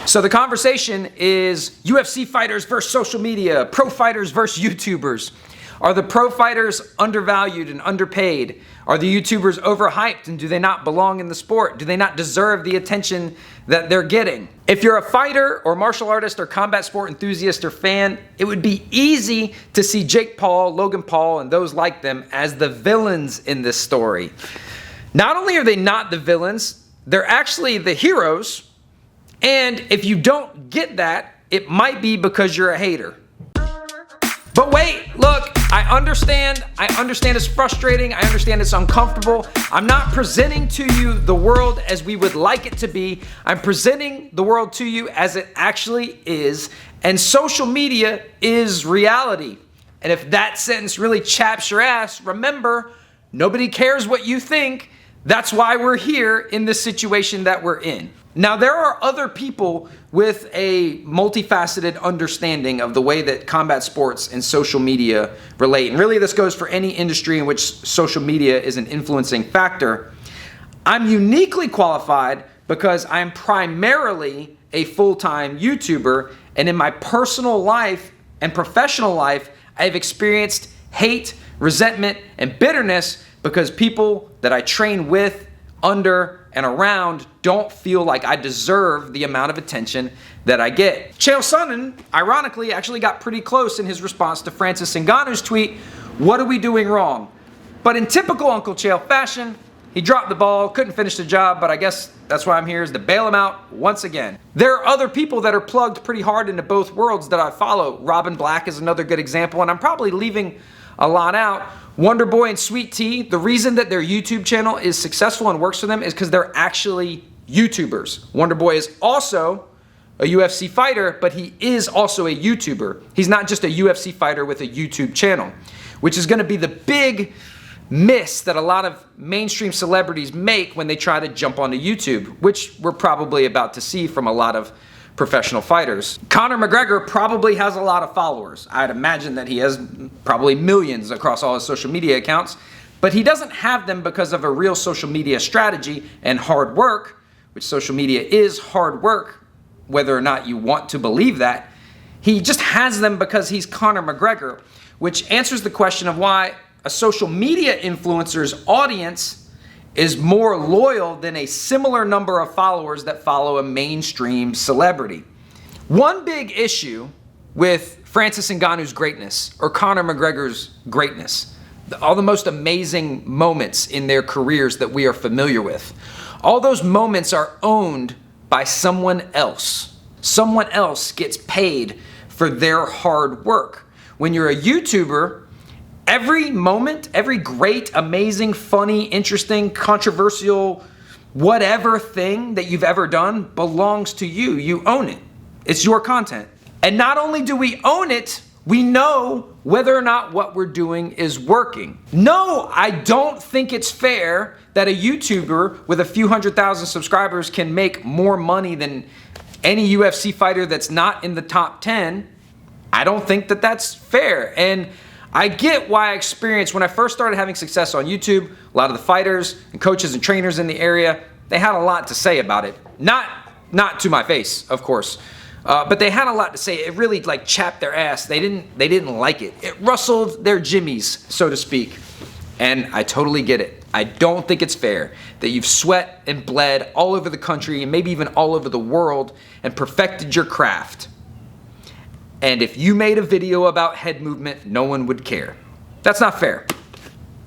So the conversation is UFC fighters versus social media, pro fighters versus YouTubers. Are the pro fighters undervalued and underpaid? Are the YouTubers overhyped and do they not belong in the sport? Do they not deserve the attention that they're getting? If you're a fighter or martial artist or combat sport enthusiast or fan, it would be easy to see Jake Paul, Logan Paul, and those like them as the villains in this story. Not only are they not the villains, they're actually the heroes. And if you don't get that, it might be because you're a hater. But wait, look, I understand it's frustrating, I understand it's uncomfortable. I'm not presenting to you the world as we would like it to be. I'm presenting the world to you as it actually is. And social media is reality. And if that sentence really chaps your ass, remember, nobody cares what you think. That's why we're here in this situation that we're in. Now, there are other people with a multifaceted understanding of the way that combat sports and social media relate. And really, this goes for any industry in which social media is an influencing factor. I'm uniquely qualified because I'm primarily a full-time YouTuber. And in my personal life and professional life, I've experienced hate, resentment, and bitterness because people that I train with, under, and around don't feel like I deserve the amount of attention that I get. Chael Sonnen, ironically, actually got pretty close in his response to Francis Ngannou's tweet, "What are we doing wrong?" But in typical Uncle Chael fashion, he dropped the ball, couldn't finish the job, but I guess that's why I'm here, is to bail him out once again. There are other people that are plugged pretty hard into both worlds that I follow. Robin Black is another good example, and I'm probably leaving a lot out. Wonder Boy and Sweet Tea, the reason that their YouTube channel is successful and works for them is because they're actually YouTubers. Wonder Boy is also a UFC fighter, but he is also a YouTuber. He's not just a UFC fighter with a YouTube channel, which is going to be the big miss that a lot of mainstream celebrities make when they try to jump onto YouTube, which we're probably about to see from a lot of professional fighters. Conor McGregor probably has a lot of followers. I'd imagine that he has probably millions across all his social media accounts, but he doesn't have them because of a real social media strategy and hard work, which social media is hard work, whether or not you want to believe that. He just has them because he's Conor McGregor, which answers the question of why a social media influencer's audience is more loyal than a similar number of followers that follow a mainstream celebrity. One big issue with Francis Ngannou's greatness or Conor McGregor's greatness, all the most amazing moments in their careers that we are familiar with, all those moments are owned by someone else. Someone else gets paid for their hard work. When you're a YouTuber, every moment, every great, amazing, funny, interesting, controversial, whatever thing that you've ever done belongs to you. You own it. It's your content. And not only do we own it, we know whether or not what we're doing is working. No, I don't think it's fair that a YouTuber with a few 100,000 subscribers can make more money than any UFC fighter that's not in the top 10. I don't think that that's fair. And I get why I experienced when I first started having success on YouTube, a lot of the fighters and coaches and trainers in the area, they had a lot to say about it. Not to my face, of course, but they had a lot to say. It really like chapped their ass. They didn't like it. It rustled their jimmies, so to speak. And I totally get it. I don't think it's fair that you've sweat and bled all over the country and maybe even all over the world and perfected your craft. And if you made a video about head movement, no one would care. That's not fair.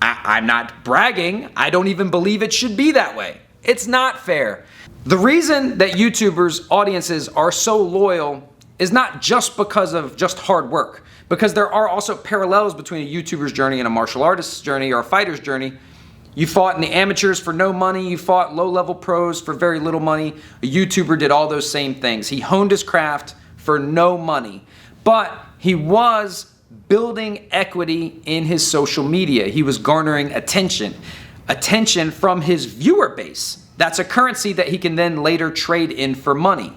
I'm not bragging. I don't even believe it should be that way. It's not fair. The reason that YouTubers' audiences are so loyal is not just because of just hard work, because there are also parallels between a YouTuber's journey and a martial artist's journey or a fighter's journey. You fought in the amateurs for no money. You fought low-level pros for very little money. A YouTuber did all those same things. He honed his craft for no money. But he was building equity in his social media. He was garnering attention from his viewer base. That's a currency that he can then later trade in for money.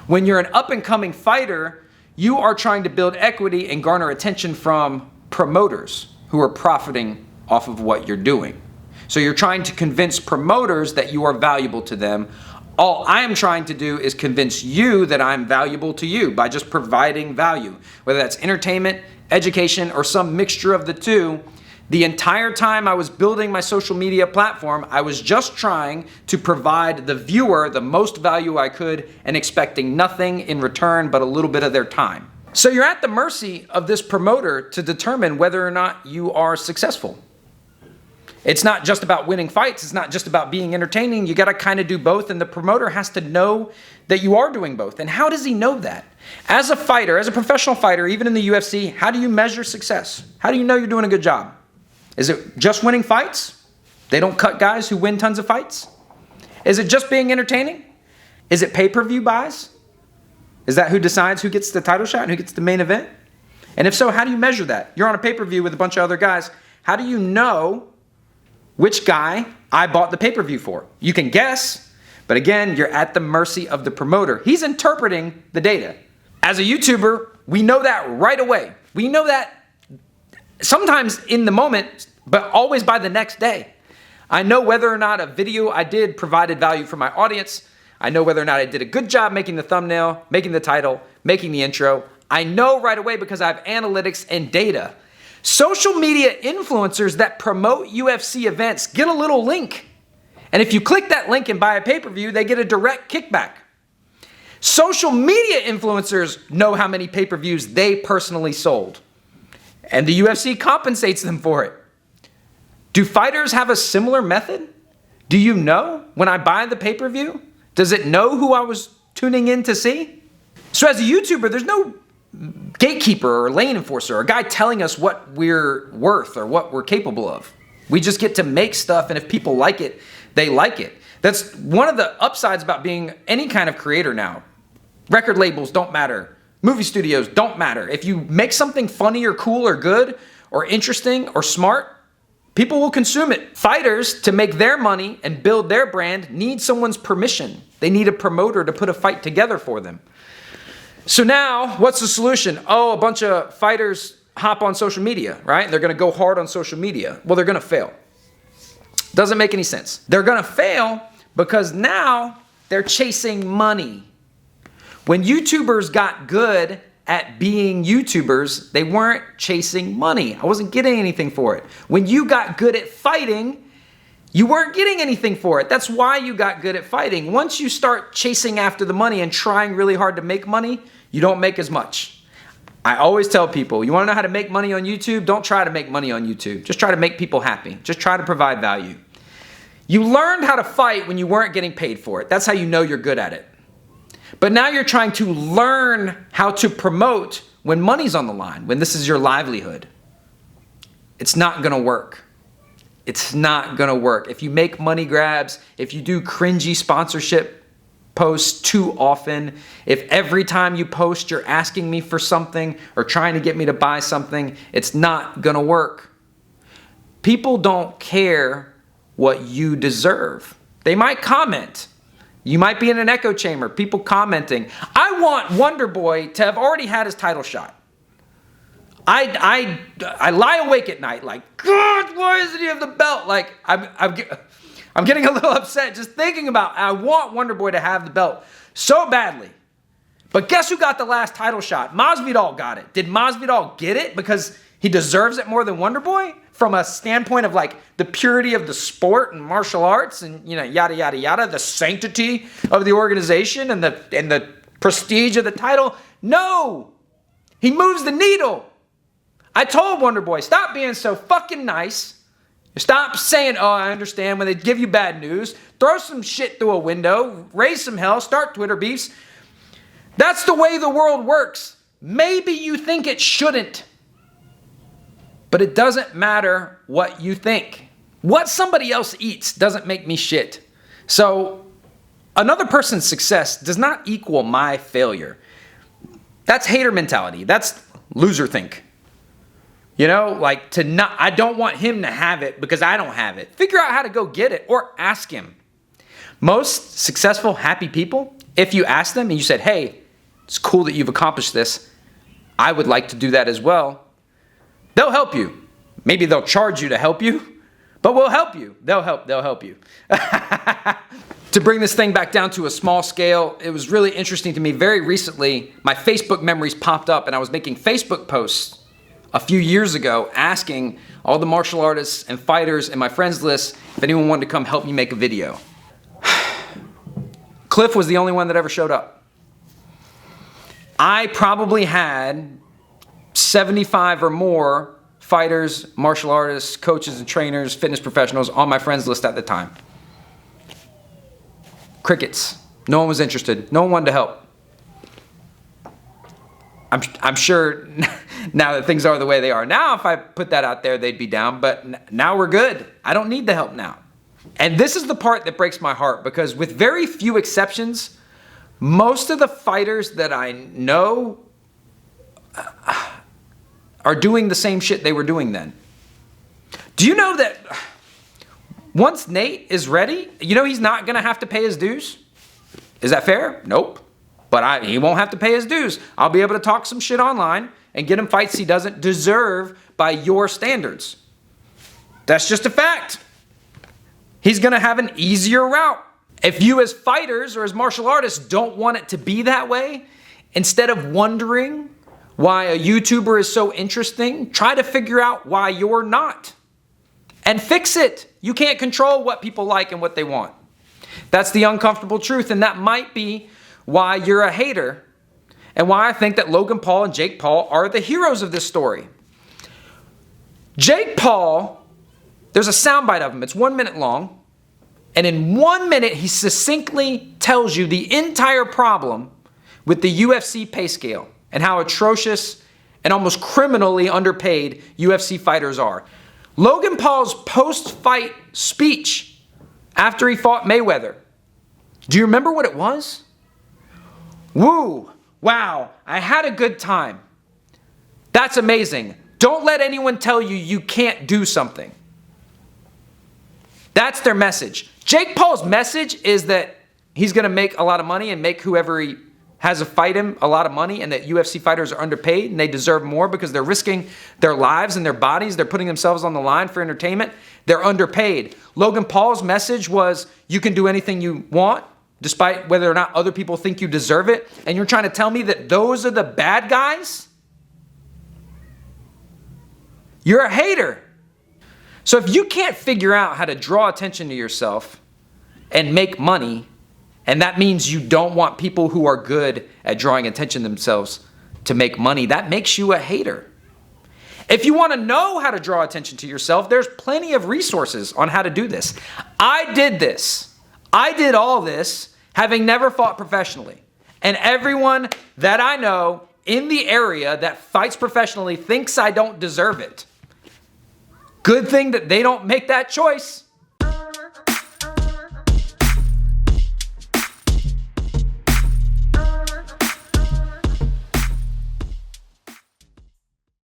When you're an up-and-coming fighter, you are trying to build equity and garner attention from promoters who are profiting off of what you're doing. So you're trying to convince promoters that you are valuable to them All I am trying to do is convince you that I'm valuable to you by just providing value, whether that's entertainment, education, or some mixture of the two. The entire time I was building my social media platform, I was just trying to provide the viewer the most value I could and expecting nothing in return but a little bit of their time. So you're at the mercy of this promoter to determine whether or not you are successful. It's not just about winning fights. It's not just about being entertaining. You got to kind of do both, and the promoter has to know that you are doing both. And how does he know that? As a fighter, as a professional fighter, even in the UFC, how do you measure success? How do you know you're doing a good job? Is it just winning fights? They don't cut guys who win tons of fights? Is it just being entertaining? Is it pay-per-view buys? Is that who decides who gets the title shot and who gets the main event? And if so, how do you measure that? You're on a pay-per-view with a bunch of other guys. How do you know which guy I bought the pay-per-view for? You can guess, but again, you're at the mercy of the promoter. He's interpreting the data. As a YouTuber, we know that right away. We know that sometimes in the moment, but always by the next day. I know whether or not a video I did provided value for my audience. I know whether or not I did a good job making the thumbnail, making the title, making the intro. I know right away because I have analytics and data. Social media influencers that promote UFC events get a little link. And if you click that link and buy a pay-per-view, they get a direct kickback. Social media influencers know how many pay-per-views they personally sold. And the UFC compensates them for it. Do fighters have a similar method? Do you know when I buy the pay-per-view? Does it know who I was tuning in to see? So as a YouTuber, there's no gatekeeper or lane enforcer or a guy telling us what we're worth or what we're capable of. We just get to make stuff, and if people like it, they like it. That's one of the upsides about being any kind of creator now. Record labels don't matter. Movie studios don't matter. If you make something funny or cool or good or interesting or smart, people will consume it. Fighters, to make their money and build their brand, need someone's permission. They need a promoter to put a fight together for them. So now, what's the solution? Oh, a bunch of fighters hop on social media, right? They're going to go hard on social media. Well, they're going to fail. Doesn't make any sense. They're going to fail because now they're chasing money. When YouTubers got good at being YouTubers, they weren't chasing money. I wasn't getting anything for it. When you got good at fighting, you weren't getting anything for it. That's why you got good at fighting. Once you start chasing after the money and trying really hard to make money, you don't make as much. I always tell people, you want to know how to make money on YouTube? Don't try to make money on YouTube. Just try to make people happy. Just try to provide value. You learned how to fight when you weren't getting paid for it. That's how you know you're good at it. But now you're trying to learn how to promote when money's on the line, when this is your livelihood. It's not going to work. It's not going to work. If you make money grabs, if you do cringy sponsorship posts too often, if every time you post you're asking me for something or trying to get me to buy something, it's not going to work. People don't care what you deserve. They might comment. You might be in an echo chamber, people commenting. I want Wonderboy to have already had his title shot. I lie awake at night like, God, why doesn't he have the belt? Like, I'm getting a little upset just thinking about, I want Wonderboy to have the belt so badly. But guess who got the last title shot? Masvidal got it. Did Masvidal get it because he deserves it more than Wonderboy? From a standpoint of like the purity of the sport and martial arts and, you know, yada, yada, yada, the sanctity of the organization and the prestige of the title? No! He moves the needle. I told Wonderboy, stop being so fucking nice. Stop saying, oh, I understand when they give you bad news. Throw some shit through a window. Raise some hell. Start Twitter beefs. That's the way the world works. Maybe you think it shouldn't. But it doesn't matter what you think. What somebody else eats doesn't make me shit. So another person's success does not equal my failure. That's hater mentality. That's loser think. You know, like I don't want him to have it because I don't have it. Figure out how to go get it or ask him. Most successful, happy people, if you ask them and you said, hey, it's cool that you've accomplished this. I would like to do that as well. They'll help you. Maybe they'll charge you to help you, but we'll help you. They'll help you. To bring this thing back down to a small scale, it was really interesting to me. Very recently, my Facebook memories popped up and I was making Facebook posts a few years ago asking all the martial artists and fighters in my friends list if anyone wanted to come help me make a video. Cliff was the only one that ever showed up. I probably had 75 or more fighters, martial artists, coaches and trainers, fitness professionals on my friends list at the time. Crickets. No one was interested. No one wanted to help. I'm sure now that things are the way they are now, if I put that out there, they'd be down. But now we're good. I don't need the help now. And this is the part that breaks my heart, because with very few exceptions, most of the fighters that I know are doing the same shit they were doing then. Do you know that once Nate is ready, you know he's not going to have to pay his dues? Is that fair? Nope. But he won't have to pay his dues. I'll be able to talk some shit online and get him fights he doesn't deserve by your standards. That's just a fact. He's going to have an easier route. If you as fighters or as martial artists don't want it to be that way, instead of wondering why a YouTuber is so interesting, try to figure out why you're not. And fix it. You can't control what people like and what they want. That's the uncomfortable truth, and that might be why you're a hater and why I think that Logan Paul and Jake Paul are the heroes of this story. Jake Paul, there's a soundbite of him. It's 1 minute long, and in 1 minute, he succinctly tells you the entire problem with the UFC pay scale and how atrocious and almost criminally underpaid UFC fighters are. Logan Paul's post-fight speech after he fought Mayweather. Do you remember what it was? Woo, wow, I had a good time. That's amazing. Don't let anyone tell you you can't do something. That's their message. Jake Paul's message is that he's going to make a lot of money and make whoever he has to fight him a lot of money, and that UFC fighters are underpaid and they deserve more because they're risking their lives and their bodies. They're putting themselves on the line for entertainment. They're underpaid. Logan Paul's message was, you can do anything you want, despite whether or not other people think you deserve it. And you're trying to tell me that those are the bad guys? You're a hater. So if you can't figure out how to draw attention to yourself and make money, and that means you don't want people who are good at drawing attention themselves to make money, that makes you a hater. If you want to know how to draw attention to yourself, there's plenty of resources on how to do this. I did this. I did all this having never fought professionally. And everyone that I know in the area that fights professionally thinks I don't deserve it. Good thing that they don't make that choice.